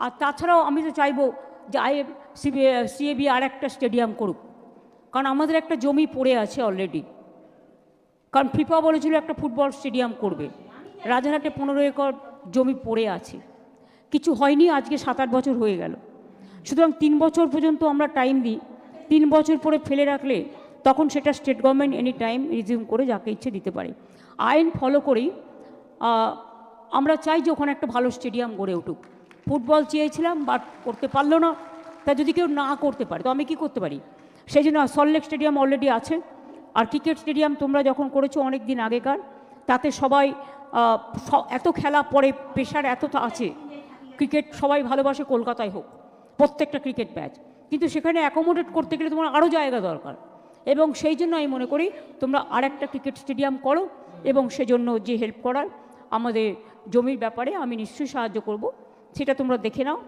আর তাছাড়াও আমি তো চাইবো যে সিএবি আর একটা স্টেডিয়াম করুক, কারণ আমাদের একটা জমি পড়ে আছে অলরেডি। কারণ ফিফা বলেছিল একটা ফুটবল স্টেডিয়াম করবে, রাজারহাটে 15 একর জমি পড়ে আছে, কিছু হয়নি। আজকে 7-8 বছর হয়ে গেল। সুতরাং 3 বছর পর্যন্ত আমরা টাইম দিই, 3 বছর পরে ফেলে রাখলে তখন সেটা state government any time resume করে যাকে ইচ্ছে দিতে পারে। আইন ফলো করেই আমরা চাই যে ওখানে একটা ভালো স্টেডিয়াম গড়ে উঠুক। ফুটবল চেয়েছিলাম বাট করতে পারলো না, তা যদি কেউ না করতে পারে তো আমি কি করতে পারি? সেই জন্য সল্টলেক স্টেডিয়াম অলরেডি আছে। আর ক্রিকেট স্টেডিয়াম তোমরা যখন করেছো অনেক দিন আগেকার, তাতে সবাই এত খেলা পরে প্রেশার এত আছে, ক্রিকেট সবাই ভালোবাসে, কলকাতায় হোক প্রত্যেকটা ক্রিকেট ম্যাচ, কিন্তু সেখানে অ্যাকোমোডেট করতে গেলে তোমার আরও জায়গা দরকার। এবং সেই জন্য আমি মনে করি তোমরা আরেকটা ক্রিকেট স্টেডিয়াম করো, এবং সেজন্য যে হেল্প করার আমাদের জমির ব্যাপারে আমি নিশ্চয়ই সাহায্য করব, সেটা তোমরা দেখে নাও।